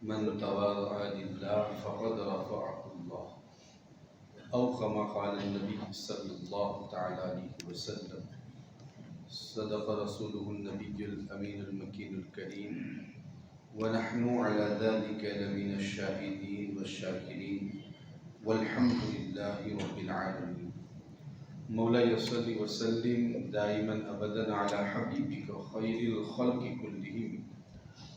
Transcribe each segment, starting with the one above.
من تواضع لله فقد رفعه الله أو كما قال النبي صلى الله تعالى عليه وسلم. صدق رسوله النبي الأمين المكين الكريم، ونحن على ذلك لمن الشاهدين والشاكرين والحمد لله رب العالمين. مولاي صل وسلم دائما أبدا على حبيبك خير الخلق كلهم،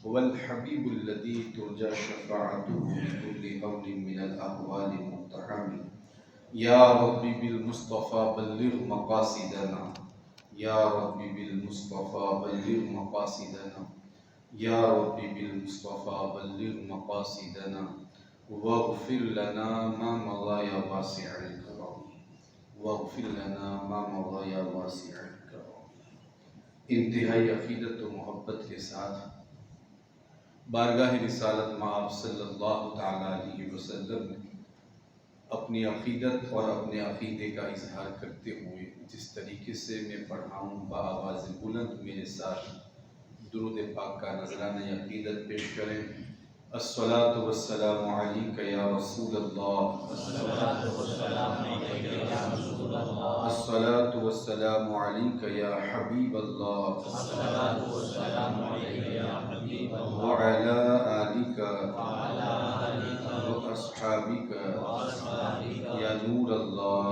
هو الحبيب الذي ترجى شفاعته بكل هول من الأهوال المقتحم. يا ربي بالمصطفى بلغ مقاصدنا، يا ربي بالمصطفى بلغ مقاصدنا، يا ربي بالمصطفى بلغ مقاصدنا، واغفر لنا ما مضى يا واسع الكرم، واغفر لنا ما مضى یا واسع الکرم۔ انتہائی عقیدت و محبت کے ساتھ بارگاہ رسالت مآب صلی اللہ تعالیٰ علیہ وسلم نے اپنی عقیدت اور اپنے عقیدے کا اظہار کرتے ہوئے جس طریقے سے میں پڑھا ہوں بآواز بلند میرے ساتھ درود پاک کا نذرانہ عقیدت پیش کریں۔ الصلاۃ والسلام علیک یا رسول اللہ، الصلاۃ والسلام علیک یا حبیب اللہ، وعلی آلک واصحابک یا نور اللہ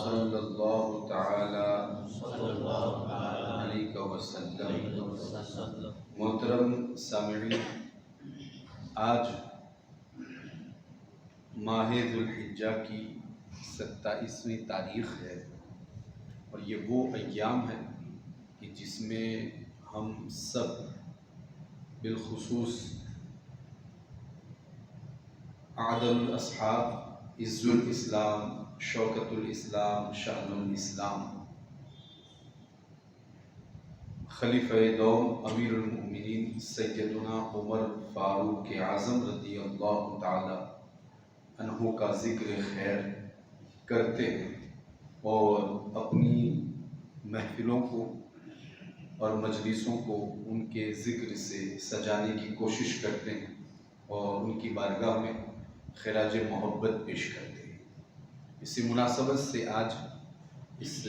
صلی اللہ تعالی علیہ وسلم۔ محترم سامعین، آج ماہ ذو الحجہ کی 27ویں تاریخ ہے، اور یہ وہ ایام ہے کہ جس میں ہم سب بالخصوص عادل الاصحاب، عز الاسلام، شوکت الاسلام، شأن الاسلام، خلیفہ دوم امیر المؤمنین سیدنا عمر فاروق اعظم رضی اللہ تعالی عنہ کا ذکر خیر کرتے ہیں اور اپنی محفلوں کو اور مجلسوں کو ان کے ذکر سے سجانے کی کوشش کرتے ہیں اور ان کی بارگاہ میں خراج محبت پیش کرتے ہیں۔ اسی مناسبت سے آج اس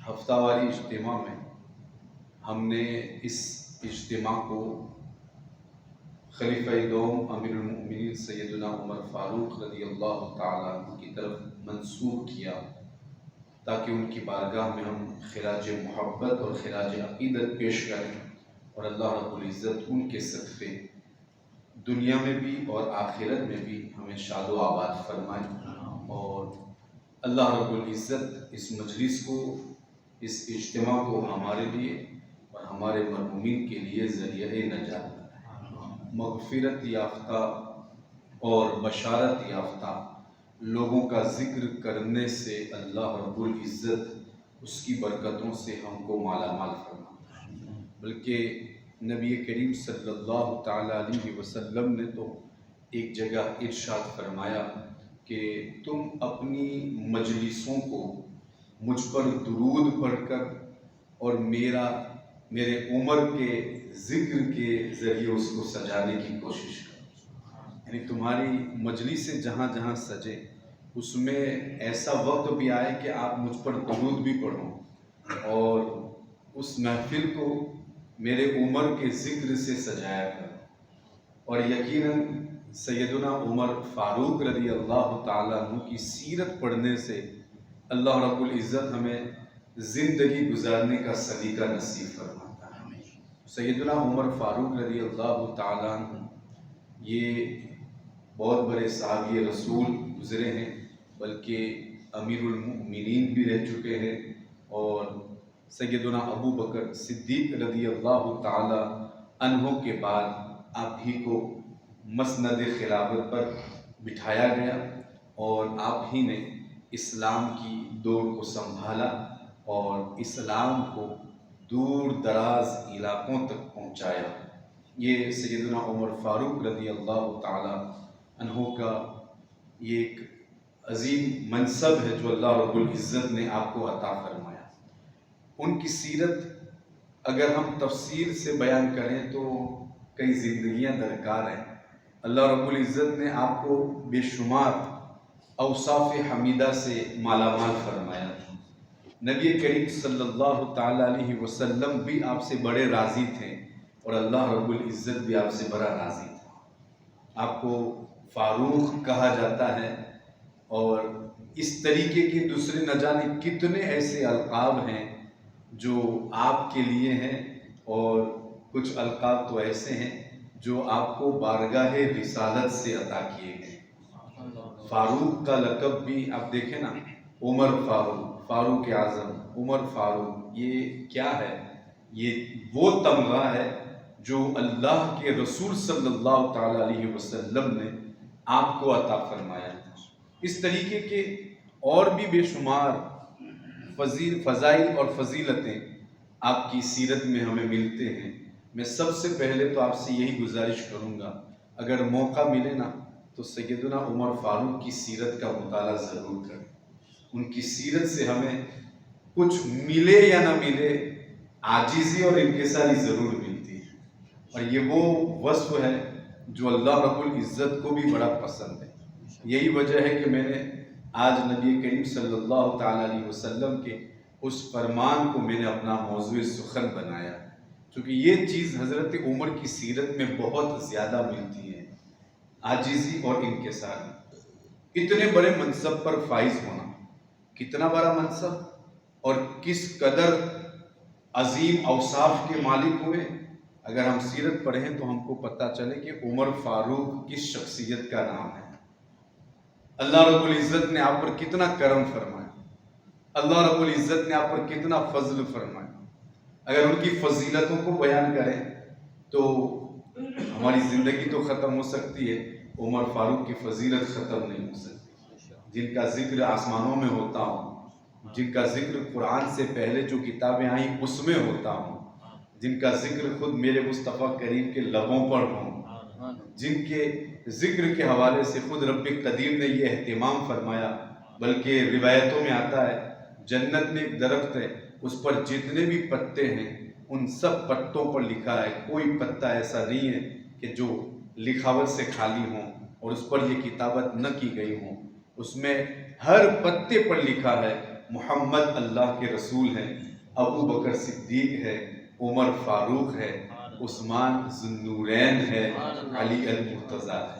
ہفتہ واری اجتماع میں ہم نے اس اجتماع کو خلیفہ دوم امیر المؤمنین سیدنا عمر فاروق رضی اللہ تعالیٰ عنہ کی طرف منسوب کیا تاکہ ان کی بارگاہ میں ہم خراج محبت اور خراج عقیدت پیش کریں اور اللہ رب العزت ان کے صدقے دنیا میں بھی اور آخرت میں بھی ہمیں شاد و آباد فرمائیں، اور اللہ رب العزت اس مجلس کو، اس اجتماع کو ہمارے لیے اور ہمارے مرحومین کے لیے ذریعہ نجات، مغفرت یافتہ اور بشارت یافتہ لوگوں کا ذکر کرنے سے اللہ رب العزت اس کی برکتوں سے ہم کو مالا مال فرمائے۔ بلکہ نبی کریم صلی اللہ تعالیٰ علیہ وسلم نے تو ایک جگہ ارشاد فرمایا کہ تم اپنی مجلسوں کو مجھ پر درود پڑھ کر اور میرے عمر کے ذکر کے ذریعے اس کو سجانے کی کوشش کرو، یعنی تمہاری مجلس جہاں جہاں سجے اس میں ایسا وقت بھی آئے کہ آپ مجھ پر درود بھی پڑھو اور اس محفل کو میرے عمر کے ذکر سے سجایا کرو۔ اور یقیناً سیدنا عمر فاروق رضی اللہ تعالیٰ عنہ کی سیرت پڑھنے سے اللہ رب العزت ہمیں زندگی گزارنے کا سلیقہ نصیب فرماتا ہے۔ سیدنا عمر فاروق رضی اللہ تعالیٰ عنہ یہ بہت بڑے صحابی رسول گزرے ہیں، بلکہ امیر المؤمنین بھی رہ چکے ہیں، اور سیدنا ابو بکر صدیق رضی اللہ تعالیٰ عنہ کے بعد آپ ہی کو مسند خلافت پر بٹھایا گیا اور آپ ہی نے اسلام کی دوڑ کو سنبھالا اور اسلام کو دور دراز علاقوں تک پہنچایا۔ یہ سیدنا عمر فاروق رضی اللہ تعالی عنہ کا یہ ایک عظیم منصب ہے جو اللہ رب العزت نے آپ کو عطا فرمایا۔ ان کی سیرت اگر ہم تفصیل سے بیان کریں تو کئی زندگیاں درکار ہیں۔ اللہ رب العزت نے آپ کو بے شمار اوصاف حمیدہ سے مالا مال فرمایا۔ نبی کریم صلی اللہ تعالیٰ علیہ وسلم بھی آپ سے بڑے راضی تھے اور اللہ رب العزت بھی آپ سے بڑا راضی تھا۔ آپ کو فاروق کہا جاتا ہے، اور اس طریقے کے دوسرے نہ جانے کتنے ایسے القاب ہیں جو آپ کے لیے ہیں، اور کچھ القاب تو ایسے ہیں جو آپ کو بارگاہ رسالت سے عطا کیے گئے۔ فاروق کا لقب بھی آپ دیکھیں نا، عمر فاروق، فاروق اعظم، عمر فاروق، یہ کیا ہے؟ یہ وہ تمغہ ہے جو اللہ کے رسول صلی اللہ تعالیٰ علیہ وسلم نے آپ کو عطا فرمایا تھا۔ اس طریقے کے اور بھی بے شمار فضائل اور فضیلتیں آپ کی سیرت میں ہمیں ملتے ہیں۔ میں سب سے پہلے تو آپ سے یہی گزارش کروں گا، اگر موقع ملے نا تو سیدنا عمر فاروق کی سیرت کا مطالعہ ضرور کریں۔ ان کی سیرت سے ہمیں کچھ ملے یا نہ ملے، عاجزی اور انکساری ضرور ملتی ہے، اور یہ وہ وصف ہے جو اللہ رب العزت کو بھی بڑا پسند ہے۔ یہی وجہ ہے کہ میں نے آج نبی کریم صلی اللہ تعالیٰ علیہ وسلم کے اس فرمان کو میں نے اپنا موضوع سخن بنایا، چونکہ یہ چیز حضرت عمر کی سیرت میں بہت زیادہ ملتی ہے، عاجزی اور انکساری۔ اتنے بڑے منصب پر فائز ہونا، کتنا بڑا منصب اور کس قدر عظیم اوصاف کے مالک ہوئے۔ اگر ہم سیرت پڑھیں تو ہم کو پتہ چلے کہ عمر فاروق کس شخصیت کا نام ہے۔ اللہ رب العزت نے آپ پر کتنا کرم فرمایا، اللہ رب العزت نے آپ پر کتنا فضل فرمایا۔ اگر ان کی فضیلتوں کو بیان کریں تو ہماری زندگی تو ختم ہو سکتی ہے، عمر فاروق کی فضیلت ختم نہیں ہو سکتی، جن کا ذکر آسمانوں میں ہوتا ہوں، جن کا ذکر قرآن سے پہلے جو کتابیں آئیں اس میں ہوتا ہوں، جن کا ذکر خود میرے مصطفیٰ کریم کے لبوں پر ہوں، جن کے ذکر کے حوالے سے خود رب قدیر نے یہ اہتمام فرمایا۔ بلکہ روایتوں میں آتا ہے جنت میں ایک درخت ہے، اس پر جتنے بھی پتے ہیں ان سب پتوں پر لکھا ہے، کوئی پتا ایسا نہیں ہے کہ جو لکھاوٹ سے خالی ہوں اور اس پر یہ کتابت نہ کی گئی ہوں۔ اس میں ہر پتے پر لکھا ہے محمد اللہ کے رسول ہیں، ابو بکر صدیق ہے، عمر فاروق ہے، عثمان ذو النورین ہے، علی المرتضیٰ ہے۔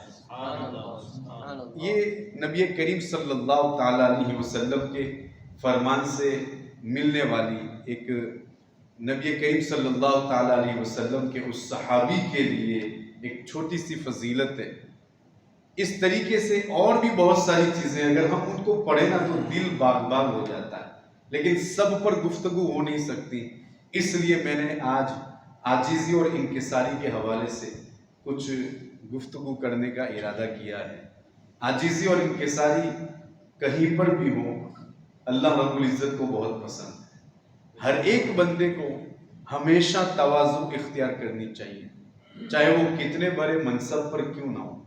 یہ نبی کریم صلی اللہ تعالیٰ علیہ وسلم کے فرمان سے ملنے والی ایک نبی کریم صلی اللہ تعالیٰ علیہ وسلم کے اس صحابی کے لیے ایک چھوٹی سی فضیلت ہے۔ اس طریقے سے اور بھی بہت ساری چیزیں اگر ہم ان کو پڑھیں نا تو دل باغ باغ ہو جاتا ہے، لیکن سب پر گفتگو ہو نہیں سکتی، اس لیے میں نے آج عاجزی اور انکساری کے حوالے سے کچھ گفتگو کرنے کا ارادہ کیا ہے۔ عاجزی اور انکساری کہیں پر بھی ہو، اللہ رب العزت کو بہت پسند ہے۔ ہر ایک بندے کو ہمیشہ تواضع اختیار کرنی چاہیے، چاہے وہ کتنے بڑے منصب پر کیوں نہ ہو۔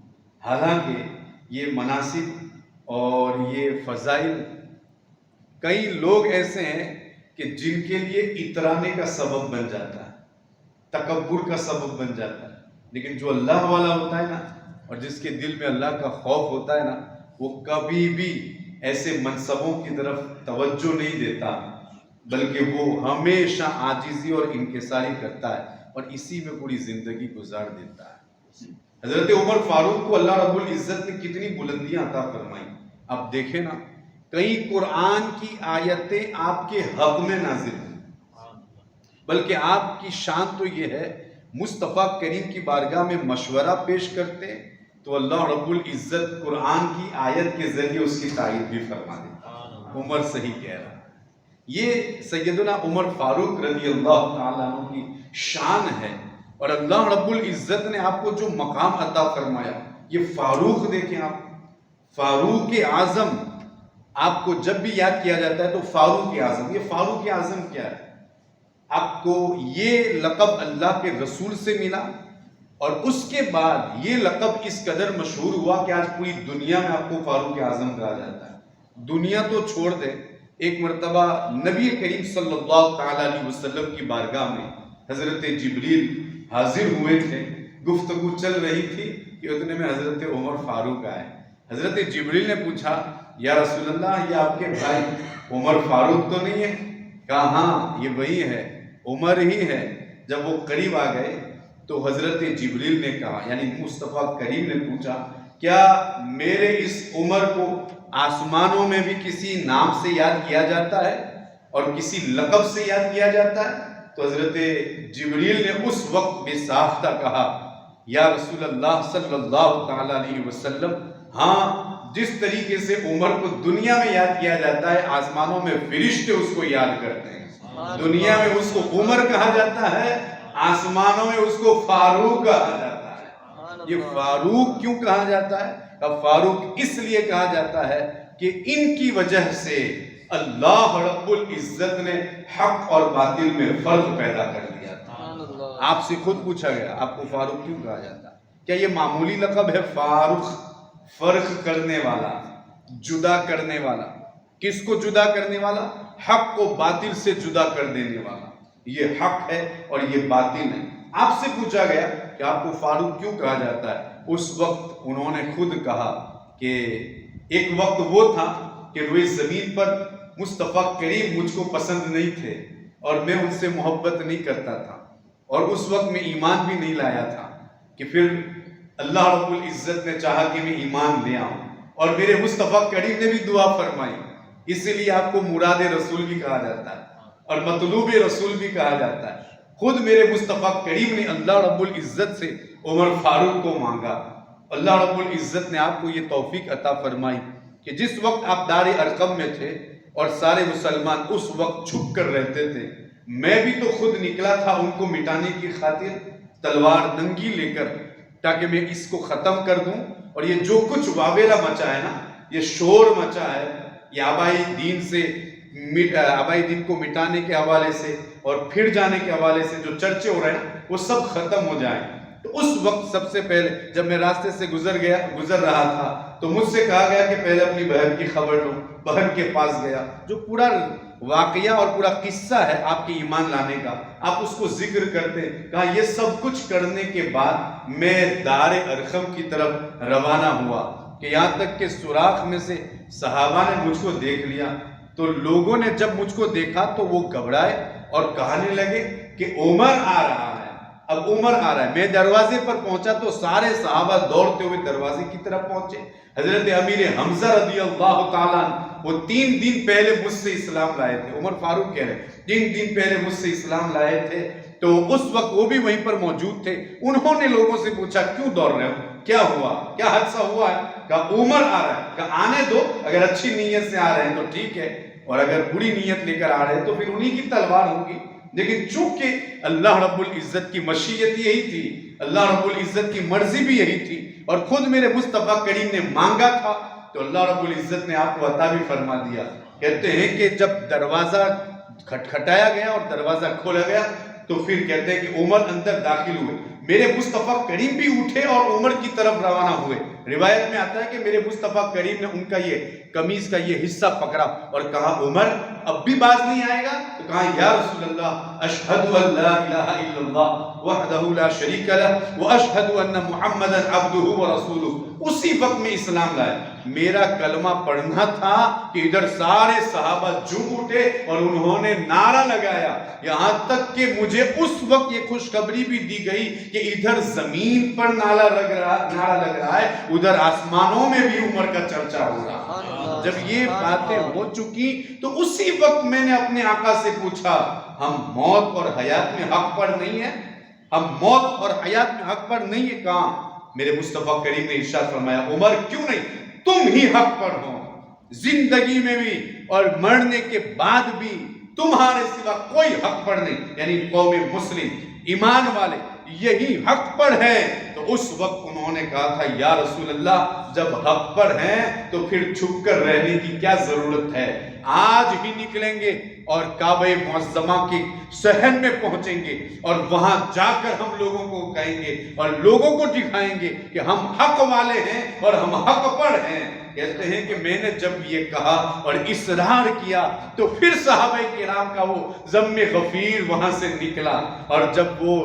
حالانکہ یہ مناصب اور یہ فضائل کئی لوگ ایسے ہیں کہ جن کے لیے اترانے کا سبب بن جاتا ہے، تکبر کا سبب بن جاتا ہے، لیکن جو اللہ والا ہوتا ہے نا اور جس کے دل میں اللہ کا خوف ہوتا ہے نا، وہ کبھی بھی ایسے منصبوں کی طرف توجہ نہیں دیتا، بلکہ وہ ہمیشہ عاجزی اور انکساری کرتا ہے اور اسی میں پوری زندگی گزار دیتا ہے۔ حضرت عمر فاروق کو اللہ رب العزت نے کتنی بلندیاں عطا فرمائیں۔ اب دیکھیں نا، کئی قرآن کی آیتیں آپ کے حق میں نازل ہیں، بلکہ آپ کی شان تو یہ ہے مصطفیٰ کریم کی بارگاہ میں مشورہ پیش کرتے تو اللہ رب العزت قرآن کی آیت کے ذریعے اس کی تائید بھی فرما دیتا۔ عمر صحیح کہہ رہا ہے۔ یہ سیدنا عمر فاروق رضی اللہ تعالیٰ عنہ کی شان ہے، اور اللہ رب العزت نے آپ کو جو مقام عطا فرمایا، یہ فاروق دیکھیں آپ، فاروق اعظم، آپ کو جب بھی یاد کیا جاتا ہے تو فاروق اعظم، یہ فاروق اعظم کیا ہے؟ آپ کو یہ لقب اللہ کے رسول سے ملا، اور اس کے بعد یہ لقب اس قدر مشہور ہوا کہ آج پوری دنیا میں آپ کو فاروق اعظم کہا جاتا ہے۔ دنیا تو چھوڑ دے، ایک مرتبہ نبی کریم صلی اللہ تعالیٰ علیہ وسلم کی بارگاہ میں حضرت جبریل حاضر ہوئے تھے، گفتگو چل رہی تھی کہ اتنے میں حضرت عمر فاروق آئے. حضرت جبریل نے پوچھا یا رسول اللہ یہ آپ کے بھائی عمر فاروق تو نہیں ہے؟ کہا ہاں یہ وہی ہے، عمر ہی ہے. جب وہ قریب آ گئے تو حضرت جبریل نے کہا، یعنی مصطفیٰ کریم نے پوچھا کیا میرے اس عمر کو آسمانوں میں بھی کسی نام سے یاد کیا جاتا ہے اور کسی لقب سے یاد کیا جاتا ہے؟ تو حضرت جبریل نے اس وقت بے ساختہ کہا یا رسول اللہ صلی اللہ تعالی علیہ وسلم، ہاں جس طریقے سے عمر کو دنیا میں یاد کیا جاتا ہے آسمانوں میں فرشتے اس کو یاد کرتے ہیں. دنیا میں اس کو عمر کہا جاتا ہے، آسمانوں میں اس کو فاروق کہا جاتا ہے. یہ فاروق کیوں کہا جاتا ہے؟ فاروق اس لیے کہا جاتا ہے کہ ان کی وجہ سے اللہ رب العزت نے حق اور باطل میں فرق پیدا کر دیا تھا. آپ سے خود پوچھا گیا آپ کو فاروق کیوں کہا جاتا ہے؟ کیا یہ معمولی لقب ہے؟ فاروق فرق کرنے والا، جدا کرنے والا. کس کو جدا کرنے والا؟ حق کو باطل سے جدا کر دینے والا. یہ حق ہے اور یہ باطل ہے. آپ سے پوچھا گیا کہ آپ کو فاروق کیوں کہا جاتا ہے؟ اس وقت انہوں نے خود کہا کہ ایک وقت وہ تھا کہ روئے زمین پر مصطفیٰ کریم مجھ کو پسند نہیں تھے اور میں ان سے محبت نہیں کرتا تھا، اور اس وقت میں ایمان بھی نہیں لایا تھا، کہ پھر اللہ رب العزت نے چاہا کہ میں ایمان لے آؤں اور میرے مصطفیٰ کریم نے بھی دعا فرمائی. اسی لیے آپ کو مراد رسول بھی کہا جاتا ہے اور مطلوب رسول بھی کہا جاتا ہے. خود میرے مصطفیٰ کریم نے اللہ رب العزت سے عمر فاروق کو مانگا. اللہ رب العزت نے آپ کو یہ توفیق عطا فرمائی کہ جس وقت آپ دار ارقم میں تھے اور سارے مسلمان اس وقت چھپ کر رہتے تھے، میں بھی تو خود نکلا تھا ان کو مٹانے کی خاطر تلوار ننگی لے کر، تاکہ میں اس کو ختم کر دوں. اور یہ جو کچھ واویلا مچا ہے نا، یہ شور مچا ہے، یہ آبائی دین کو مٹانے کے حوالے سے اور پھر جانے کے حوالے سے جو چرچے ہو رہے ہیں وہ سب ختم ہو جائیں. تو اس وقت سب سے پہلے جب میں راستے سے گزر رہا تھا تو مجھ سے کہا گیا کہ پہلے اپنی بہن کی خبر لو. بہن کے پاس گیا، جو پورا واقعہ اور پورا قصہ ہے آپ کے ایمان لانے کا، آپ اس کو ذکر کرتے. کہا یہ سب کچھ کرنے کے بعد میں دار ارقم کی طرف روانہ ہوا کہ یہاں تک کہ سوراخ میں سے صحابہ نے مجھ کو دیکھ لیا. تو لوگوں نے جب مجھ کو دیکھا تو وہ گھبرائے اور کہنے لگے کہ عمر آ رہا ہے، اب عمر آ رہا ہے. میں دروازے پر پہنچا تو سارے صحابہ دوڑتے ہوئے دروازے کی طرف پہنچے. حضرت امیر حمزہ رضی اللہ تعالیٰ وہ 3 دن پہلے مجھ سے اسلام لائے تھے. عمر فاروق کہہ رہے 3 دن پہلے مجھ سے اسلام لائے تھے. تو اس وقت وہ بھی وہیں پر موجود تھے. انہوں نے لوگوں سے پوچھا کیوں دوڑ رہے ہو، کیا ہوا، کیا حادثہ ہوا ہے؟ کہا عمر آ رہا ہے. کہا آنے دو، اگر اچھی نیت سے آ رہے ہیں تو ٹھیک ہے، اور اگر بری نیت لے کر آ رہے ہیں تو پھر انہی کی تلوار ہوگی. لیکن چونکہ اللہ رب العزت کی مشیت یہی تھی، اللہ رب العزت کی مرضی بھی یہی تھی، اور خود میرے مصطفیٰ کریم نے مانگا تھا تو اللہ رب العزت نے آپ کو عطا بھی فرما دیا. کہتے ہیں کہ جب دروازہ کھٹکھٹایا گیا اور دروازہ کھولا گیا تو پھر کہتے ہیں کہ عمر اندر داخل ہوئے. میرے مصطفیٰ کریم بھی اٹھے اور عمر کی طرف روانہ ہوئے. روایت میں آتا ہے کہ میرے مصطفیٰ کریم نے ان کا یہ قمیص کا یہ حصہ پکڑا اور کہا عمر اب بھی باز نہیں آئے گا؟ تو کہا یا رسول اللہ اشہد ان لا الہ الا اللہ وحدہ لا شریک لہ واشہد ان محمدا عبدہ ورسولہ. اسی وقت میں اسلام لائے. میرا کلمہ پڑھنا تھا کہ ادھر سارے صحابہ جھوم اٹھے اور انہوں نے نعرہ لگایا، یہاں تک کہ مجھے اس وقت یہ خوشخبری بھی دی گئی کہ ادھر زمین پر نعرہ لگ رہا ہے، ادھر آسمانوں میں بھی عمر کا چرچا ہو رہا. جب یہ باتیں ہو چکی تو اسی وقت میں نے اپنے آقا سے پوچھا ہم موت اور حیات میں حق پر نہیں ہیں؟ ہم موت اور حیات میں حق پر نہیں ہیں؟ کہاں؟ میرے مصطفیٰ کریم نے ارشاد فرمایا عمر کیوں نہیں، تم ہی حق پر ہو. زندگی میں بھی اور مرنے کے بعد بھی تمہارے سوا کوئی حق پر نہیں. یعنی قوم مسلم ایمان والے یہی حق پر ہے. تو تو اس وقت انہوں نے کہا تھا یا رسول اللہ جب حق پر ہیں تو پھر چھپ کر رہنے کی کیا ضرورت ہے، آج ہی نکلیں گے اور کعبہ معظمہ کے صحن میں پہنچیں گے اور وہاں جا کر ہم لوگوں کو کہیں گے اور لوگوں کو دکھائیں گے کہ ہم حق والے ہیں اور ہم حق پر ہیں۔ کہتے ہیں کہ میں نے جب یہ کہا اور اصرار کیا تو پھر صحابہ کرام کا وہ ضم غفیر وہاں سے نکلا، اور جب وہ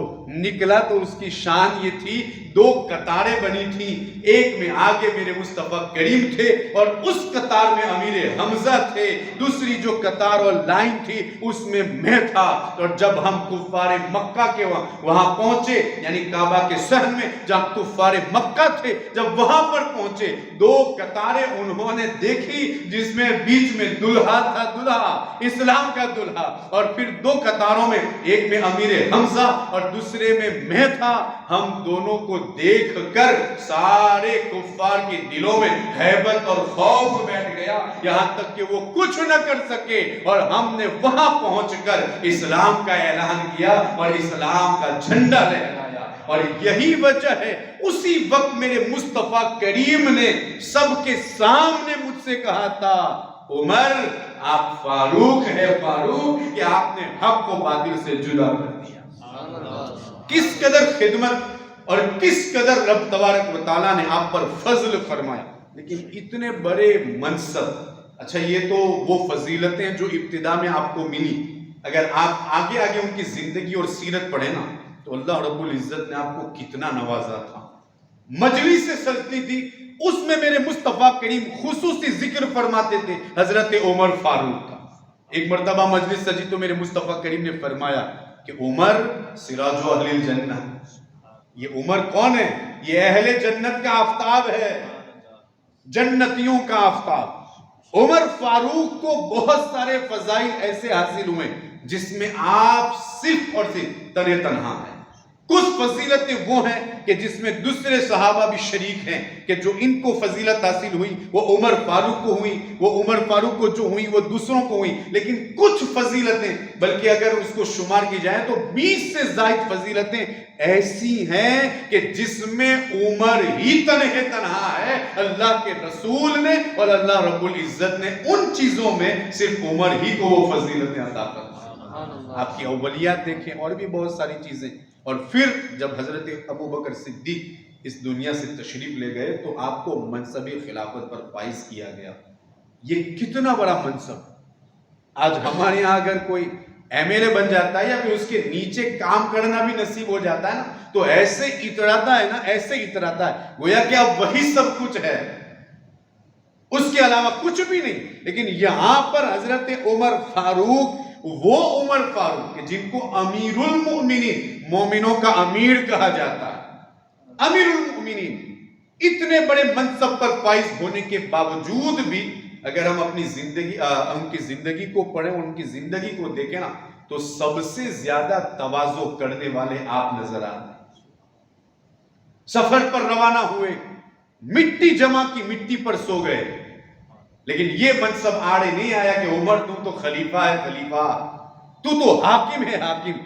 نکلا تو اس کی شان یہ تھی، دو قطاریں بنی تھیں، ایک میں آگے میرے مصطفیٰ کریم تھے اور اس قطار میں امیر حمزہ تھے، دوسری جو قطار اور لائن تھی اس میں تھا۔ اور جب ہم کفار مکہ کے وہاں پہنچے، یعنی کعبہ کے صحن میں جہاں کفار مکہ تھے، جب وہاں پر پہنچے دو قطاریں انہوں نے دیکھی جس میں بیچ میں دلہا تھا، دلہا اسلام کا دلہا، اور پھر دو قطاروں میں ایک میں امیر حمزہ اور دوسرے میں تھا۔ ہم دونوں کو دیکھ کر سارے کفار کے دلوں میں ہیبت اور خوف بیٹھ گیا، یہاں تک کہ وہ کچھ نہ کر سکے، اور ہم نے وہاں پہنچ کر اسلام کا اعلان کیا اور اسلام کا جھنڈا لہرایا۔ اور یہی وجہ ہے اسی وقت میرے مصطفیٰ کریم نے سب کے سامنے مجھ سے کہا تھا عمر آپ فاروق ہے، فاروق، کہ آپ نے حق کو باطل سے جدا کر دیا۔ کس قدر خدمت اور کس قدر رب تبارک و تعالیٰ نے آپ پر فضل فرمایا، لیکن اتنے بڑے منصب، اچھا یہ تو وہ فضیلتیں جو ابتدا میں آپ کو ملی، اگر آپ آگے آگے ان کی زندگی اور سیرت پڑھیں نا تو اللہ رب العزت نے آپ کو کتنا نوازا تھا۔ مجلس سے سجتی تھی، اس میں میرے مصطفیٰ کریم خصوصی ذکر فرماتے تھے حضرت عمر فاروق کا۔ ایک مرتبہ مجلس سجی تو میرے مصطفیٰ کریم نے فرمایا کہ عمر سراج اہل الجنہ، یہ عمر کون ہے؟ یہ اہل جنت کا آفتاب ہے، جنتیوں کا آفتاب۔ عمر فاروق کو بہت سارے فضائل ایسے حاصل ہوئے جس میں آپ صرف اور صرف تنہا ہیں۔ کچھ فضیلتیں وہ ہیں کہ جس میں دوسرے صحابہ بھی شریک ہیں کہ جو ان کو فضیلت حاصل ہوئی وہ عمر فاروق کو ہوئی، وہ عمر فاروق کو جو ہوئی وہ دوسروں کو ہوئی، لیکن کچھ فضیلتیں، بلکہ اگر اس کو شمار کی جائے تو 20 سے زائد فضیلتیں ایسی ہیں کہ جس میں عمر ہی تنہا ہے، اللہ کے رسول نے اور اللہ رب العزت نے ان چیزوں میں صرف عمر ہی کو وہ فضیلتیں عطا فرمائیں۔ آپ کی اولیات دیکھیں اور بھی بہت ساری چیزیں۔ اور پھر جب حضرت ابوبکر صدیق اس دنیا سے تشریف لے گئے تو آپ کو منصب خلافت پر فائز کیا گیا۔ یہ کتنا بڑا منصب! آج ہمارے یہاں اگر کوئی ایم ایل اے بن جاتا ہے یا پھر اس کے نیچے کام کرنا بھی نصیب ہو جاتا ہے نا تو ایسے اتراتا ہے نا، ایسے اتراتا ہے گویا کہ اب وہی سب کچھ ہے، اس کے علاوہ کچھ بھی نہیں۔ لیکن یہاں پر حضرت عمر فاروق، وہ عمر فاروق کہ جن کو امیر المؤمنین، مومنوں کا امیر کہا جاتا ہے، امیر المؤمنین، اتنے بڑے منصب پر فائز ہونے کے باوجود بھی اگر ہم اپنی زندگی، ان کی زندگی کو پڑھیں، ان کی زندگی کو دیکھیں نا تو سب سے زیادہ تواضع کرنے والے آپ نظر آتے ہیں۔ سفر پر روانہ ہوئے، مٹی جمع کی، مٹی پر سو گئے، لیکن یہ منصب آڑے نہیں آیا کہ عمر تو خلیفہ ہے، خلیفہ، تو حاکم ہے، حاکم،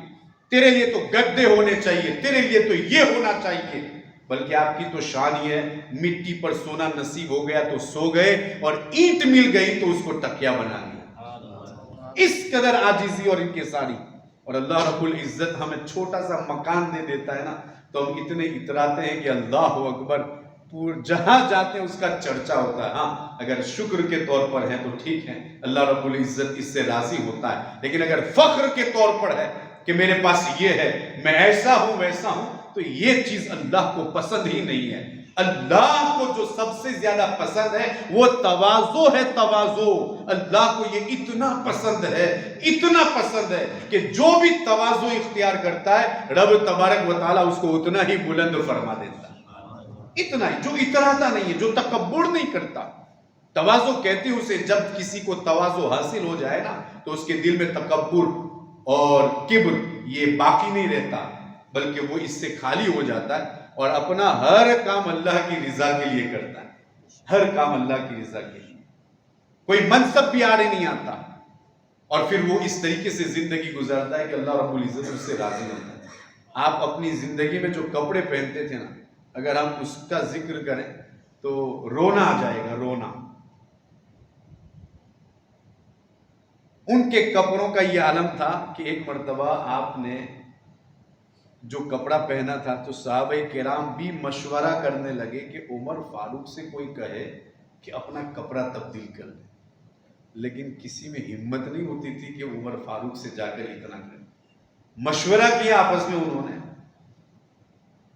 تیرے لیے تو گدے ہونے چاہیے، تیرے لیے تو یہ ہونا چاہیے، بلکہ آپ کی تو شان یہ ہے مٹی پر سونا نصیب ہو گیا تو سو گئے، اور اینٹ مل گئی تو اس کو تکیا بنا لیا۔ اس قدر عاجزی اور انکساری، اور اللہ رب العزت ہمیں چھوٹا سا مکان دے دیتا ہے نا تو ہم اتنے اتراتے ہیں کہ اللہ اکبر، جہاں جاتے ہیں اس کا چرچا ہوتا ہے۔ ہاں اگر شکر کے طور پر ہے تو ٹھیک ہے، اللہ رب العزت اس سے راضی ہوتا ہے، لیکن اگر فخر کے طور پر ہے کہ میرے پاس یہ ہے، میں ایسا ہوں ویسا ہوں، تو یہ چیز اللہ کو پسند ہی نہیں ہے۔ اللہ کو جو سب سے زیادہ پسند ہے وہ تواضع ہے، تواضع۔ اللہ کو یہ اتنا پسند ہے، اتنا پسند ہے کہ جو بھی تواضع اختیار کرتا ہے رب تبارک و تعالیٰ اس کو اتنا ہی بلند فرما دیتا ہے، اتنا ہی، جو اتراتا نہیں ہے، جو تکبر نہیں کرتا۔ تواضع کہتے ہیں اسے جب کسی کو تواضع حاصل ہو جائے نا تو اس کے دل میں تکبر اور کبر یہ باقی نہیں رہتا، بلکہ وہ اس سے خالی ہو جاتا ہے اور اپنا ہر کام اللہ کی رضا کے لیے کرتا ہے، ہر کام اللہ کی رضا کے لیے، کوئی منصب بھی آڑے نہیں آتا، اور پھر وہ اس طریقے سے زندگی گزارتا ہے کہ اللہ رب العزت اس سے راضی ہوتا ہے۔ آپ اپنی زندگی میں جو کپڑے پہنتے تھے نا اگر ہم اس کا ذکر کریں تو رونا آ جائے گا، رونا۔ ان کے کپڑوں کا یہ عالم تھا کہ ایک مرتبہ آپ نے جو کپڑا پہنا تھا تو صحابہ کرام بھی مشورہ کرنے لگے کہ عمر فاروق سے کوئی کہے کہ اپنا کپڑا تبدیل کر لے، لیکن کسی میں ہمت نہیں ہوتی تھی کہ عمر فاروق سے جا کر اتنا کرے۔ مشورہ کیا آپس میں انہوں نے،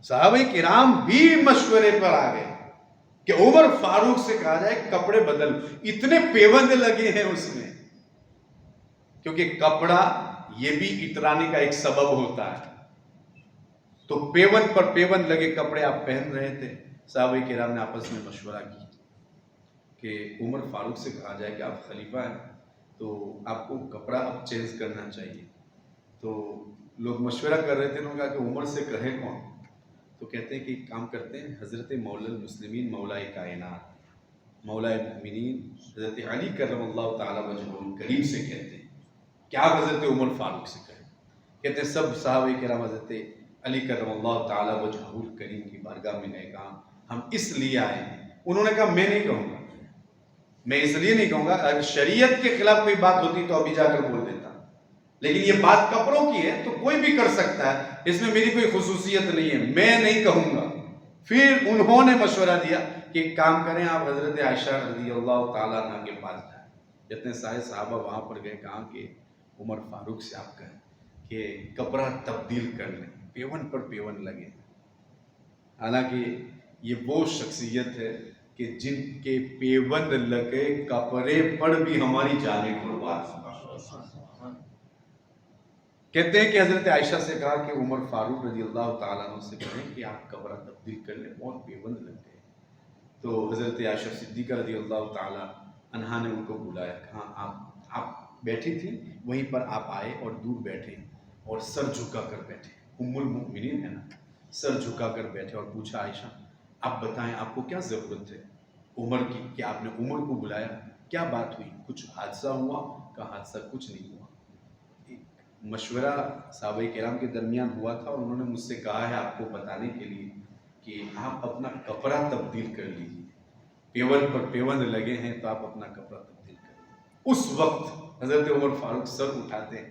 صحابہ کرام بھی مشورے پر آ گئے کہ عمر فاروق سے کہا جائے کپڑے بدل۔ اتنے پیوند لگے ہیں اس میں، کیونکہ کپڑا یہ بھی اترانے کا ایک سبب ہوتا ہے، تو پیوند پر پیوند لگے کپڑے آپ پہن رہے تھے۔ صحابہ کرام نے آپس میں مشورہ کی کہ عمر فاروق سے کہا جائے کہ آپ خلیفہ ہیں تو آپ کو کپڑا اب چینج کرنا چاہیے۔ تو لوگ مشورہ کر رہے تھے، انہوں نے کہا کہ عمر سے کہے کون؟ تو کہتے ہیں کہ ایک کام کرتے ہیں، حضرت مولا المسلمین، مولا کائنات، مولا المؤمنین حضرت علی کرم اللہ تعالیٰ وجہہ الکریم سے کہتے ہیں کہ آپ حضرت عمر فاروق سے کہیں۔ کہتے ہیں سب صحابہ کرام حضرت علی کرم اللہ تعالیٰ وجہہ الکریم کی بارگاہ میں گئے، کہا ہم اس لیے آئے ہیں۔ انہوں نے کہا میں نہیں کہوں گا، میں اس لیے نہیں کہوں گا، اگر شریعت کے خلاف کوئی بات ہوتی تو ابھی جا کر بول دیتا، لیکن یہ بات کپڑوں کی ہے تو کوئی بھی کر سکتا ہے، اس میں میری کوئی خصوصیت نہیں ہے، میں نہیں کہوں گا۔ پھر انہوں نے مشورہ دیا کہ ایک کام کریں، آپ حضرت عائشہ رضی اللہ تعالیٰ عنہ کے پاس جائیں۔ جتنے سارے صحابہ وہاں پر گئے، کہا کہ عمر فاروق سے آپ کہیں کہ کپڑا تبدیل کر لیں، پیون پر پیون لگے۔ حالانکہ یہ وہ شخصیت ہے کہ جن کے پیوند لگے کپڑے پر بھی ہماری جانیں قربان۔ کہتے ہیں کہ حضرت عائشہ سے کہا کہ عمر فاروق رضی اللہ تعالیٰ عنہ سے کہیں کہ آپ کپڑا تبدیل کر لیں، بہت پیوند لگ گئے۔ تو حضرت عائشہ صدیقہ رضی اللہ تعالیٰ عنہا نے ان کو بلایا، کہا آپ بیٹھی تھی وہیں پر آپ آئے اور دور بیٹھے اور سر جھکا کر بیٹھے، ام المؤمنین ہے نا، سر جھکا کر بیٹھے اور پوچھا عائشہ آپ بتائیں آپ کو کیا ضرورت ہے عمر کی کہ آپ نے عمر کو بلایا، کیا بات ہوئی، کچھ حادثہ ہوا؟ کہا حادثہ کچھ نہیں ہوا، ایک مشورہ صحابہ کرام کے درمیان ہوا تھا اور انہوں نے مجھ سے کہا ہے آپ کو بتانے کے لیے کہ آپ اپنا کپڑا تبدیل کر لیجیے، پیون پر پیون لگے ہیں تو آپ اپنا کپڑا تبدیل کر لیجیے۔ اس وقت حضرت عمر فاروق سر اٹھاتے ہیں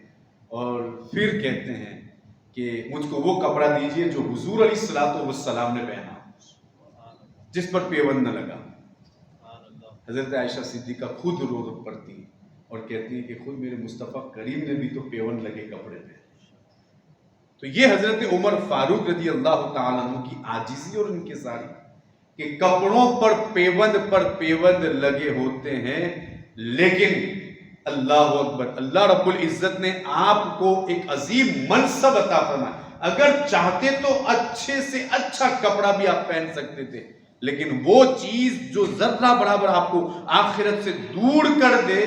اور پھر کہتے ہیں کہ مجھ کو وہ کپڑا دیجئے جو حضور علیہ الصلوۃ والسلام نے پہنا، جس پر پیوند نہ لگا۔ حضرت عائشہ صدیقہ خود رو پڑتی ہیں اور کہتی ہیں کہ خود میرے مصطفیٰ کریم نے بھی تو پیوند لگے کپڑے پہنے۔ تو یہ حضرت عمر فاروق رضی اللہ تعالیٰ عنہ کی عاجزی اور انکساری کہ کپڑوں پر پیوند لگے ہوتے ہیں، لیکن اللہ اکبر، اللہ رب العزت نے آپ کو ایک عظیم منصب عطا فرمایا۔ اگر چاہتے تو اچھے سے اچھا کپڑا بھی آپ پہن سکتے تھے، لیکن وہ چیز جو ذرہ برابر آپ کو آخرت سے دور کر دے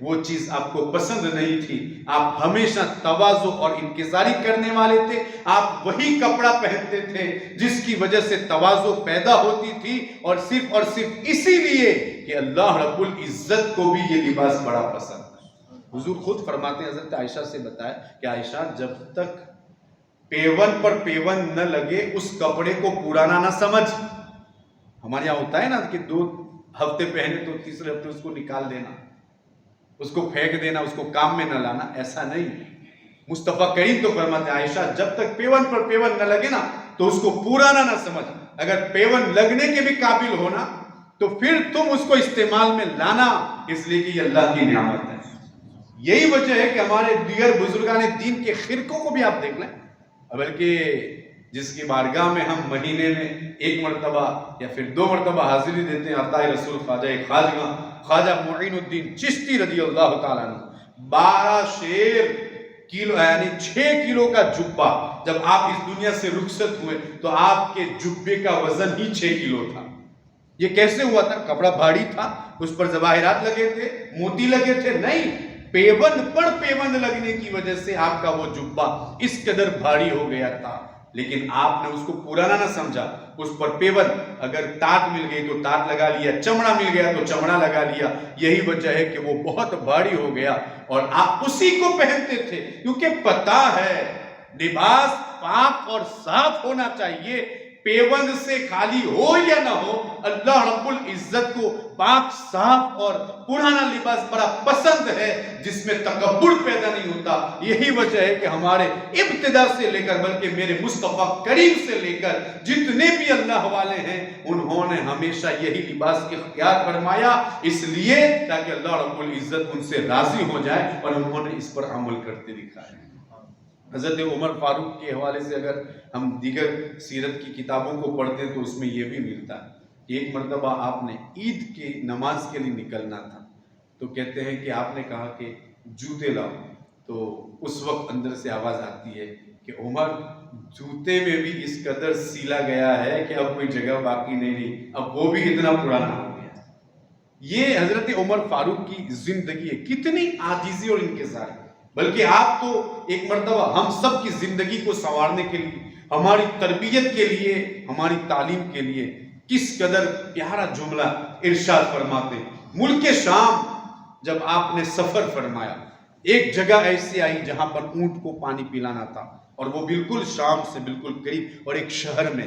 وہ چیز آپ کو پسند نہیں تھی۔ آپ ہمیشہ تواضع اور انکساری کرنے والے تھے، آپ وہی کپڑا پہنتے تھے جس کی وجہ سے تواضع پیدا ہوتی تھی، اور صرف اسی لیے کہ اللہ رب العزت کو بھی یہ لباس بڑا پسند ہے۔ حضور خود فرماتے ہیں، حضرت عائشہ سے بتایا کہ عائشہ جب تک پیون پر پیون نہ لگے اس کپڑے کو پرانا نہ سمجھ۔ ہمارے یہاں ہوتا ہے نا کہ 2 ہفتے پہنے تو تیسرے ہفتے اس کو نکال دینا، اس کو پھینک دینا، اس کو کام میں نہ لانا، ایسا نہیں۔ مصطفیٰ کریم تو فرماتے ہیں عائشہ جب تک پیون پر پیون نہ لگے نا تو اس کو پرانا نہ سمجھ، اگر پیون لگنے کے بھی قابل ہونا تو پھر تم اس کو استعمال میں لانا، اس لیے کہ یہ اللہ کی نعمت ہے۔ یہی وجہ ہے کہ ہمارے دیگر بزرگان دین کے خرقوں کو بھی آپ دیکھ لیں، بلکہ جس کی بارگاہ میں ہم مہینے میں 1 مرتبہ یا پھر 2 مرتبہ حاضری دیتے ہیں، عطائے رسول خواجہ معین الدین چشتی رضی اللہ تعالیٰ عنہ 12 شیر کلو یعنی 6 کلو کا جبہ، جب آپ اس دنیا سے رخصت ہوئے تو آپ کے جبے کا وزن ہی 6 کلو تھا۔ یہ کیسے ہوا تھا؟ کپڑا بھاری تھا، اس پر جواہرات لگے تھے، موتی لگے تھے؟ نہیں، پیوند پر پیوند لگنے کی وجہ سے آپ کا وہ جبہ اس قدر بھاری ہو گیا تھا، لیکن آپ نے اس کو پرانا نہ سمجھا، اس پر پیوند، اگر ٹاٹ مل گئی تو ٹاٹ لگا لیا، چمڑا مل گیا تو چمڑا لگا لیا۔ یہی وجہ ہے کہ وہ بہت بھاری ہو گیا اور آپ اسی کو پہنتے تھے، کیونکہ پتہ ہے لباس پاک اور صاف ہونا چاہیے، پیوند سے خالی ہو یا نہ ہو، اللہ رب العزت کو پاک صاف اور پرانا لباس بڑا پسند ہے جس میں تکبر پیدا نہیں ہوتا۔ یہی وجہ ہے کہ ہمارے ابتدا سے لے کر بلکہ میرے مصطفیٰ کریم سے لے کر جتنے بھی اللہ والے ہیں انہوں نے ہمیشہ یہی لباس اختیار فرمایا، اس لیے تاکہ اللہ رب العزت ان سے راضی ہو جائے، اور انہوں نے اس پر عمل کرتے دکھایا۔ حضرت عمر فاروق کے حوالے سے اگر ہم دیگر سیرت کی کتابوں کو پڑھتے ہیں تو اس میں یہ بھی ملتا ہے کہ ایک مرتبہ آپ نے عید کی نماز کے لیے نکلنا تھا، تو کہتے ہیں کہ آپ نے کہا کہ جوتے لاؤ، تو اس وقت اندر سے آواز آتی ہے کہ عمر جوتے میں بھی اس قدر سیلا گیا ہے کہ اب کوئی جگہ باقی نہیں رہی، اب وہ بھی اتنا پرانا ہو گیا۔ یہ حضرت عمر فاروق کی زندگی ہے، کتنی عاجزی اور انکسار ہے۔ بلکہ آپ تو ایک مرتبہ ہم سب کی زندگی کو سنوارنے کے لیے، ہماری تربیت کے لیے، ہماری تعلیم کے لیے کس قدر پیارا جملہ ارشاد فرماتے۔ ملک شام جب آپ نے سفر فرمایا، ایک جگہ ایسی آئی جہاں پر اونٹ کو پانی پلانا تھا، اور وہ بالکل شام سے بالکل قریب اور ایک شہر میں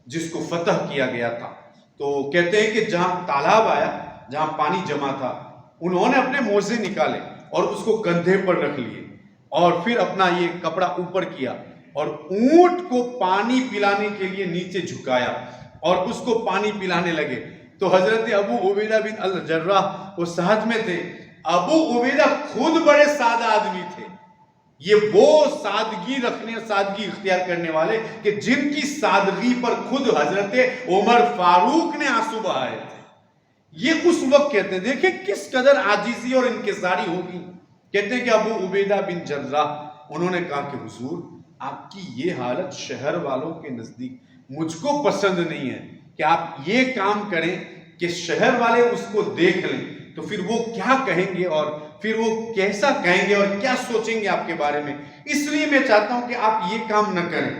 جس کو فتح کیا گیا تھا۔ تو کہتے ہیں کہ جہاں تالاب آیا، جہاں پانی جمع تھا، انہوں نے اپنے موزے نکالے اور اس کو کندھے پر رکھ لیے، اور پھر اپنا یہ کپڑا اوپر کیا اور اونٹ کو پانی پلانے کے لیے نیچے جھکایا اور اس کو پانی پلانے لگے۔ تو حضرت ابو عبیدہ بن الجراح وہ ساتھ میں تھے۔ ابو عبیدہ خود بڑے سادہ آدمی تھے، یہ وہ سادگی رکھنے، سادگی اختیار کرنے والے کہ جن کی سادگی پر خود حضرت عمر فاروق نے آنسو بہائے تھے۔ یہ اس وقت کہتے ہیں، دیکھیں کس قدر عاجزی اور انکساری ہوگی۔ کہتے ہیں کہ ابو عبیدہ بن جراح انہوں نے کہا کہ حضور آپ کی یہ حالت شہر والوں کے نزدیک مجھ کو پسند نہیں ہے کہ آپ یہ کام کریں کہ شہر والے اس کو دیکھ لیں تو پھر وہ کیا کہیں گے، اور پھر وہ کیسا کہیں گے اور کیا سوچیں گے آپ کے بارے میں، اس لیے میں چاہتا ہوں کہ آپ یہ کام نہ کریں۔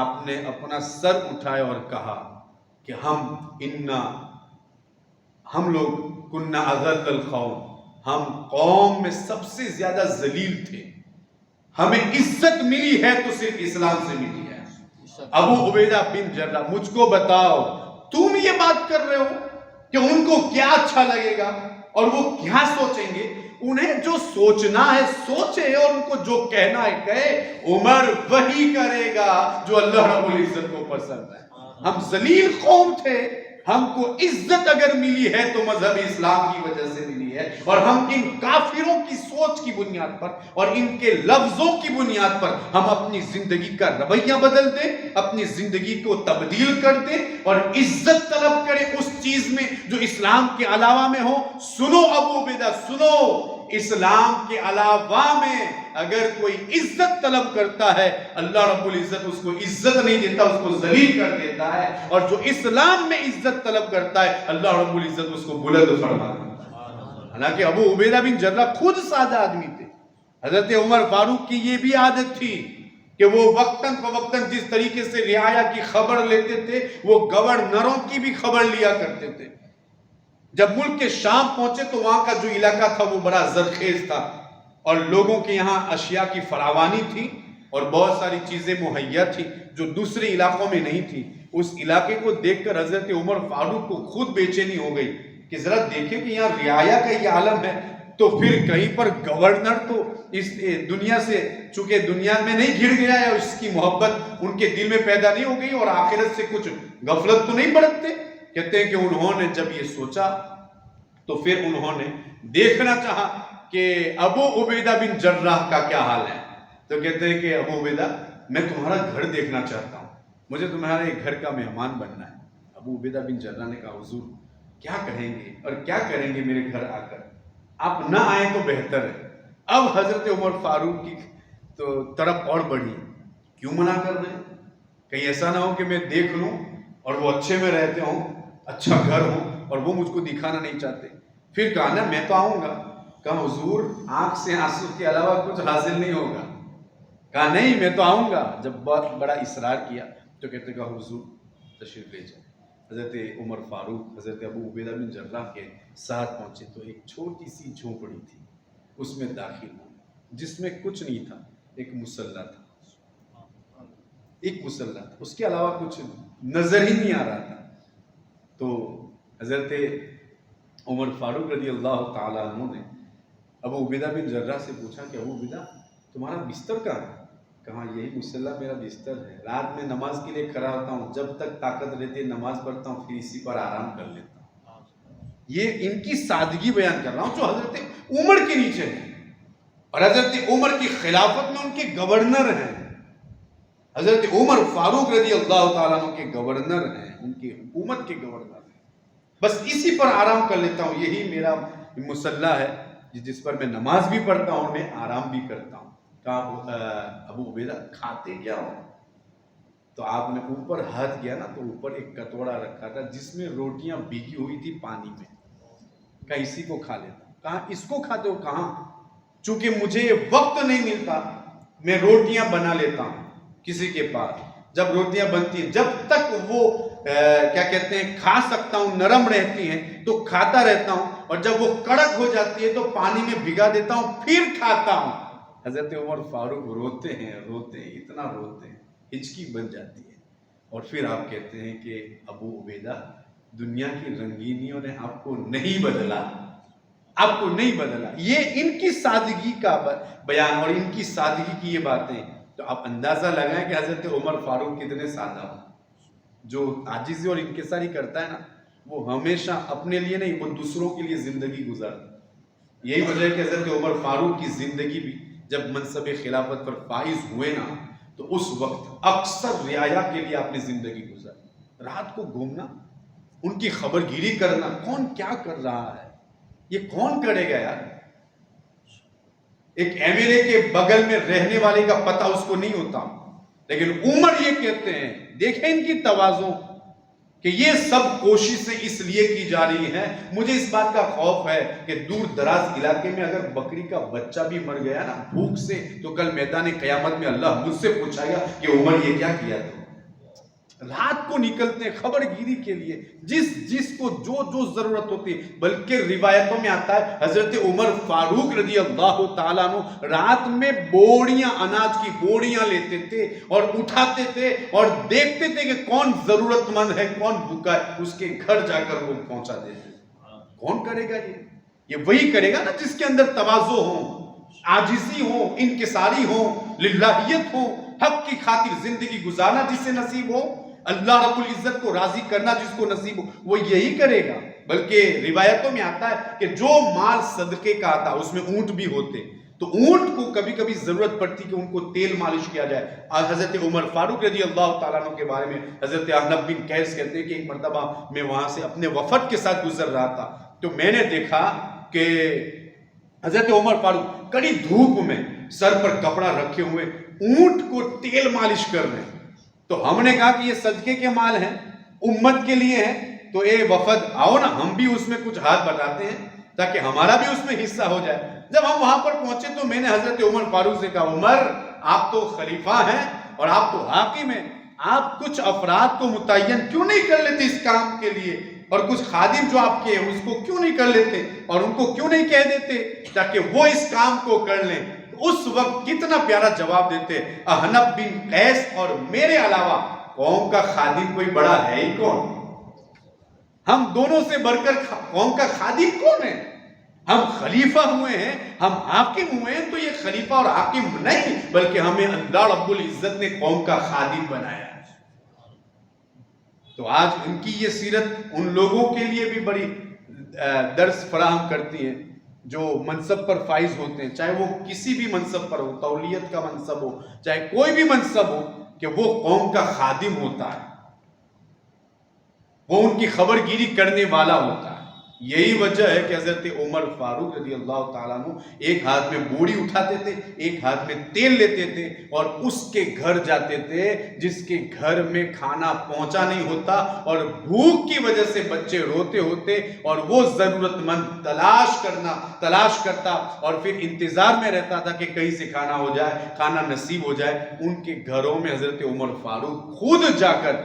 آپ نے اپنا سر اٹھایا اور کہا کہ ہم لوگ کننا اذل القوم، ہم قوم میں سب سے زیادہ ذلیل تھے، ہمیں عزت ملی ہے تو صرف اسلام سے ملی ہے۔ ابو عبیدہ بن جراح مجھ کو بتاؤ، تم یہ بات کر رہے ہو کہ ان کو کیا اچھا لگے گا اور وہ کیا سوچیں گے؟ انہیں جو سوچنا ہے سوچے، اور ان کو جو کہنا ہے کہے۔ عمر وہی کرے گا جو اللہ رب العزت کو پسند ہے۔ ہم ذلیل قوم تھے، ہم کو عزت اگر ملی ہے تو مذہب اسلام کی وجہ سے ملی ہے، اور ہم ان کافروں کی سوچ کی بنیاد پر اور ان کے لفظوں کی بنیاد پر ہم اپنی زندگی کا رویہ بدل دیں، اپنی زندگی کو تبدیل کر دیں اور عزت طلب کریں اس چیز میں جو اسلام کے علاوہ میں ہو۔ سنو ابو عبیدہ، سنو، اسلام کے علاوہ میں اگر کوئی عزت طلب کرتا ہے اللہ رب العزت اس کو عزت نہیں دیتا، اس کو ذلیل کر دیتا ہے، اور جو اسلام میں عزت طلب کرتا ہے اللہ رب العزت اس کو بلند فرما دیتا ہے۔ حالانکہ ابو عبیدہ بن جراح خود سادہ آدمی تھے۔ حضرت عمر فاروق کی یہ بھی عادت تھی کہ وہ وقتاً فوقتاً جس طریقے سے رعایا کی خبر لیتے تھے وہ گورنروں کی بھی خبر لیا کرتے تھے۔ جب ملک کے شام پہنچے تو وہاں کا جو علاقہ تھا وہ بڑا زرخیز تھا، اور لوگوں کے یہاں اشیاء کی فراوانی تھی اور بہت ساری چیزیں مہیا تھی جو دوسرے علاقوں میں نہیں تھی۔ اس علاقے کو دیکھ کر حضرت عمر فاروق کو خود بے چینی ہو گئی کہ ذرا دیکھیں کہ یہاں رعایا کا یہ عالم ہے، تو پھر کہیں پر گورنر تو اس دنیا سے چونکہ دنیا میں نہیں گر گیا ہے، اس کی محبت ان کے دل میں پیدا نہیں ہو گئی اور آخرت سے کچھ غفلت تو نہیں برتتے۔ کہتے ہیں کہ انہوں نے جب یہ سوچا تو پھر انہوں نے دیکھنا چاہا کہ ابو عبیدہ بن جراح کا کیا حال ہے۔ تو کہتے ہیں کہ ابو عبیدہ میں تمہارا گھر دیکھنا چاہتا ہوں، مجھے تمہارے گھر کا مہمان بننا ہے۔ ابو عبیدہ بن جراح نے کہا حضور کیا کہیں گے اور کیا کریں گے میرے گھر آ کر، آپ نہ آئیں تو بہتر ہے۔ اب حضرت عمر فاروق کی تو طرف اور بڑھی، کیوں منع کر رہے ہیں؟ کہیں ایسا نہ ہو کہ میں دیکھ لوں اور وہ اچھے میں رہتے ہوں، اچھا گھر ہو اور وہ مجھ کو دکھانا نہیں چاہتے۔ پھر کہا نا میں تو آؤں گا۔ کہا حضور آنکھ سے آنسو کے علاوہ کچھ حاصل نہیں ہوگا۔ کہا نہیں میں تو آؤں گا۔ جب بہت بڑا اصرار کیا تو کہتے کہا حضور تشریف لے جائیں۔ حضرت عمر فاروق حضرت ابو عبیدہ بن جراح کے ساتھ پہنچے تو ایک چھوٹی سی جھونپڑی تھی، اس میں داخل ہوئے جس میں کچھ نہیں تھا، ایک مصلی تھا، ایک مصلی تھا، اس کے علاوہ کچھ نہیں۔ نظر ہی نہیں آ رہا تھا۔ تو حضرت عمر فاروق رضی اللہ تعالیٰ عنہ نے ابو عبیدہ بن جرح سے پوچھا کہ ابو عبیدہ تمہارا بستر کہاں ہے؟ کہا یہی مصلی میرا بستر ہے، رات میں نماز کے لیے کھڑا ہوتا ہوں، جب تک طاقت رہتی ہے نماز پڑھتا ہوں، پھر اسی پر آرام کر لیتا ہوں۔ یہ ان کی سادگی بیان کر رہا ہوں جو حضرت عمر کے نیچے ہے، اور حضرت عمر کی خلافت میں ان کے گورنر ہیں، حضرت عمر فاروق رضی اللہ تعالیٰ عنہ کے گورنر ہیں، ان کی حکومت کے گورنر ہیں، بس اسی پر آرام کر لیتا ہوں، یہی میرا مصلی ہے جس پر میں نماز بھی پڑھتا ہوں، میں آرام بھی کرتا ہوں۔ کہا ابو عبیدہ کھاتے کیا ہو؟ تو آپ نے اوپر ہاتھ کیا نا، تو اوپر ایک کٹورا رکھا تھا جس میں روٹیاں بھیگی ہوئی تھی پانی میں، کہا اسی کو کھا لیتا ہوں۔ کہا اس کو کھاتے ہو؟ کہاں چونکہ مجھے وقت نہیں ملتا، میں روٹیاں بنا لیتا ہوں کسی کے پاس، جب روٹیاں بنتی ہیں جب تک وہ کیا کہتے ہیں کھا سکتا ہوں، نرم رہتی ہیں تو کھاتا رہتا ہوں، اور جب وہ کڑک ہو جاتی ہے تو پانی میں بھگا دیتا ہوں پھر کھاتا ہوں۔ حضرت عمر فاروق روتے ہیں اتنا روتے ہیں، ہچکی بن جاتی ہے، اور پھر آپ کہتے ہیں کہ ابو عبیدہ دنیا کی رنگینیوں نے آپ کو نہیں بدلا، آپ کو نہیں بدلا۔ یہ ان کی سادگی کا بیان اور ان کی سادگی کی یہ باتیں، تو آپ اندازہ لگائیں کہ حضرت عمر فاروق کتنے سادہ ہو۔ جو عاجزی اور انکساری کرتا ہے نا، وہ ہمیشہ اپنے لیے نہیں، وہ دوسروں کے لیے زندگی گزارتا ہے۔ یہی وجہ ہے کہ حضرت عمر فاروق کی زندگی بھی جب منصب خلافت پر فائز ہوئے نا، تو اس وقت اکثر رعایا کے لیے آپ نے زندگی گزاری۔ رات کو گھومنا، ان کی خبر گیری کرنا، کون کیا کر رہا ہے یہ کون کرے گا یار؟ ایک ایم ایل اے کے بغل میں رہنے والے کا پتہ اس کو نہیں ہوتا، لیکن عمر یہ کہتے ہیں، دیکھیں ان کی تواضع، کہ یہ سب کوششیں اس لیے کی جا رہی ہیں، مجھے اس بات کا خوف ہے کہ دور دراز علاقے میں اگر بکری کا بچہ بھی مر گیا نا بھوک سے، تو کل میدان قیامت میں اللہ مجھ سے پوچھے گا کہ عمر یہ کیا کیا تھا۔ رات کو نکلتے ہیں خبر گیری کے لیے، جس کو جو ضرورت ہوتی ہے، بلکہ روایتوں میں آتا ہے حضرت عمر فاروق رضی اللہ تعالیٰ عنہ رات میں بوڑیاں، اناج کی بوڑیاں لیتے تھے اور اٹھاتے تھے اور دیکھتے تھے کہ کون ضرورت مند ہے، کون بھوکا ہے، اس کے گھر جا کر وہ پہنچا دیتے۔ کون کرے گا یہ وہی کرے گا نا جس کے اندر تواضع ہو، عاجزی ہو، انکساری ہو، للہیت ہو، حق کی خاطر زندگی گزارنا جس سے نصیب ہو، اللہ رب العزت کو راضی کرنا جس کو نصیب ہو، وہ یہی کرے گا۔ بلکہ روایتوں میں آتا ہے کہ جو مال صدقے کا آتا اس میں اونٹ بھی ہوتے، تو اونٹ کو کبھی کبھی ضرورت پڑتی کہ ان کو تیل مالش کیا جائے۔ حضرت عمر فاروق رضی اللہ تعالیٰ عنہ کے بارے میں حضرت احنف بن قیس کہتے ہیں کہ ایک مرتبہ میں وہاں سے اپنے وفد کے ساتھ گزر رہا تھا، تو میں نے دیکھا کہ حضرت عمر فاروق کڑی دھوپ میں سر پر کپڑا رکھے ہوئے اونٹ کو تیل مالش کر رہے ہیں۔ تو ہم نے کہا کہ یہ صدقے کے مال ہیں، امت کے لیے ہیں، تو اے وفد آؤ نا ہم بھی اس میں کچھ ہاتھ بٹاتے ہیں تاکہ ہمارا بھی اس میں حصہ ہو جائے۔ جب ہم وہاں پر پہنچے تو میں نے حضرت عمر فاروق سے کہا، عمر آپ تو خلیفہ ہیں اور آپ تو حاکم ہیں، آپ کچھ افراد کو متعین کیوں نہیں کر لیتے اس کام کے لیے، اور کچھ خادم جو آپ کے ہیں اس کو کیوں نہیں کر لیتے اور ان کو کیوں نہیں کہہ دیتے تاکہ وہ اس کام کو کر لیں۔ اس وقت کتنا پیارا جواب دیتے، احنف بن قیس اور میرے علاوہ قوم کا خادم کوئی بڑا ہے ہی کون؟ ہم دونوں سے بڑھ کر قوم کا خادم کون ہے؟ ہم خلیفہ ہوئے ہیں، ہم حاکم ہوئے ہیں، تو یہ خلیفہ اور حاکم نہیں بلکہ ہمیں اللہ رب العزت نے قوم کا خادم بنایا۔ تو آج ان کی یہ سیرت ان لوگوں کے لیے بھی بڑی درس فراہم کرتی ہے جو منصب پر فائز ہوتے ہیں، چاہے وہ کسی بھی منصب پر ہو، تولیت کا منصب ہو، چاہے کوئی بھی منصب ہو، کہ وہ قوم کا خادم ہوتا ہے، وہ ان کی خبر گیری کرنے والا ہوتا ہے۔ یہی وجہ ہے کہ حضرت عمر فاروق رضی اللہ تعالیٰ عنہ ایک ہاتھ میں بوڑی اٹھاتے تھے، ایک ہاتھ میں تیل لیتے تھے اور اس کے گھر جاتے تھے جس کے گھر میں کھانا پہنچا نہیں ہوتا اور بھوک کی وجہ سے بچے روتے ہوتے، اور وہ ضرورت مند تلاش کرتا اور پھر انتظار میں رہتا تھا کہ کہیں سے کھانا ہو جائے، کھانا نصیب ہو جائے۔ ان کے گھروں میں حضرت عمر فاروق خود جا کر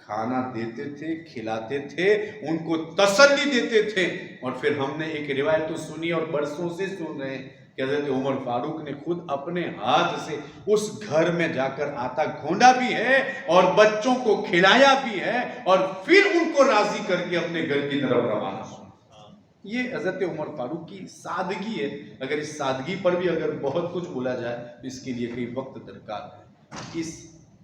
کھانا دیتے تھے، کھلاتے تھے، ان کو تسلی دیتے تھے۔ اور پھر ہم نے ایک روایت تو سنی اور برسوں سے سن رہے ہیں کہ حضرت عمر فاروق نے خود اپنے ہاتھ سے اس گھر میں جا کر آٹا گھونڈا بھی ہے اور بچوں کو کھلایا بھی ہے اور پھر ان کو راضی کر کے اپنے گھر کی طرف روانہ ہوا۔ یہ حضرت عمر فاروق کی سادگی ہے۔ اگر اس سادگی پر بھی اگر بہت کچھ بولا جائے تو اس کے لیے کئی وقت درکار ہے۔ اس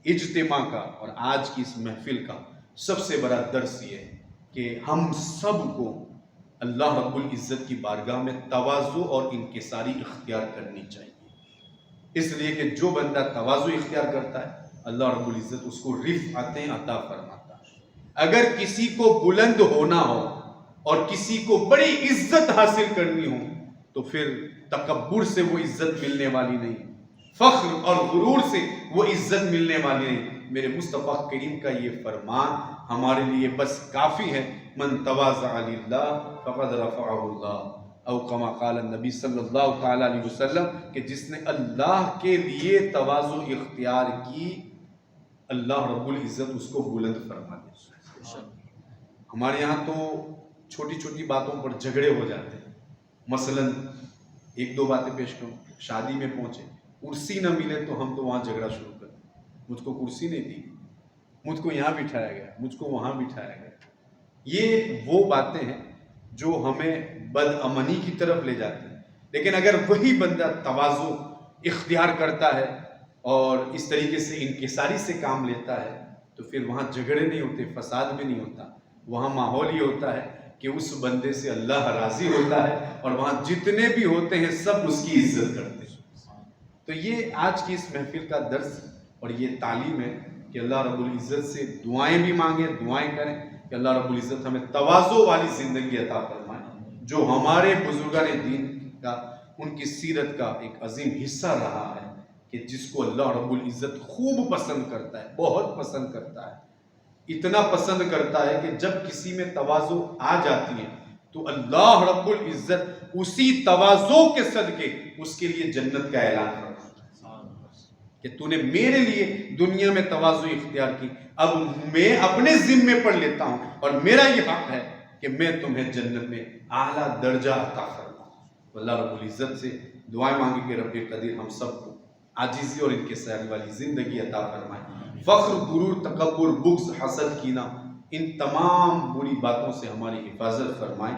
اجتماع کا اور آج کی اس محفل کا سب سے بڑا درس یہ ہے کہ ہم سب کو اللہ رب العزت کی بارگاہ میں تواضع اور انکساری اختیار کرنی چاہیے، اس لیے کہ جو بندہ تواضع اختیار کرتا ہے اللہ رب العزت اس کو رفعتیں عطا فرماتا ہے۔ اگر کسی کو بلند ہونا ہو اور کسی کو بڑی عزت حاصل کرنی ہو تو پھر تکبر سے وہ عزت ملنے والی نہیں، فخر اور غرور سے وہ عزت ملنے والی نہیں۔ میرے مصطفیٰ کریم کا یہ فرمان ہمارے لیے بس کافی ہے، من تواضع للہ فقد رفعہ اللہ، او کما قال النبی صلی اللہ تعالی علیہ وسلم، کہ جس نے اللہ کے لیے تواضع اختیار کی اللہ رب العزت اس کو بلند فرما دے۔ ہمارے یہاں تو چھوٹی چھوٹی باتوں پر جھگڑے ہو جاتے ہیں، مثلا ایک دو باتیں پیش کروں، شادی میں پہنچے کرسی نہ ملے تو ہم تو وہاں جھگڑا شروع کر دیں، مجھ کو کرسی نہیں دی، مجھ کو یہاں بٹھایا گیا، مجھ کو وہاں بٹھایا گیا۔ یہ وہ باتیں ہیں جو ہمیں بدامنی کی طرف لے جاتی ہیں، لیکن اگر وہی بندہ تواضع اختیار کرتا ہے اور اس طریقے سے انکساری سے کام لیتا ہے تو پھر وہاں جھگڑے نہیں ہوتے، فساد بھی نہیں ہوتا، وہاں ماحول یہ ہوتا ہے کہ اس بندے سے اللہ راضی ہوتا ہے اور وہاں جتنے بھی ہوتے ہیں سب اس کی عزت کرتے ہیں۔ تو یہ آج کی اس محفل کا درس اور یہ تعلیم ہے کہ اللہ رب العزت سے دعائیں بھی مانگیں، دعائیں کریں کہ اللہ رب العزت ہمیں تواضع والی زندگی عطا فرمائے، جو ہمارے بزرگان دین کا ان کی سیرت کا ایک عظیم حصہ رہا ہے کہ جس کو اللہ رب العزت خوب پسند کرتا ہے، بہت پسند کرتا ہے، اتنا پسند کرتا ہے کہ جب کسی میں تواضع آ جاتی ہے تو اللہ رب العزت اسی تواضع کے صدقے اس کے لیے جنت کا اعلان کرتا ہے کہ تو نے میرے لیے دنیا میں تواضع اختیار کی، اب میں اپنے ذمے پر لیتا ہوں اور میرا یہ حق ہے کہ میں تمہیں جنت میں اعلیٰ درجہ عطا فرماؤں۔ اللہ رب العزت سے دعائیں مانگی کہ رب قدیر ہم سب کو عاجزی اور انکساری والی زندگی عطا فرمائے، فخر، غرور، تکبر، بغض، حسد، کینہ، ان تمام بری باتوں سے ہماری حفاظت فرمائے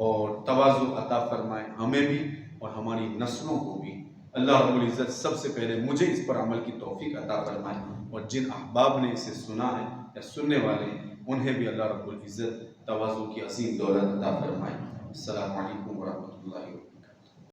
اور تواضع عطا فرمائے ہمیں بھی اور ہماری نسلوں کو بھی۔ اللہ رب العزت سب سے پہلے مجھے اس پر عمل کی توفیق عطا فرمائے اور جن احباب نے اسے سنا ہے یا سننے والے ہیں انہیں بھی اللہ رب العزت تواضع کی عظیم دولت عطا فرمائے۔ السلام علیکم ورحمۃ اللہ وبرکاتہ۔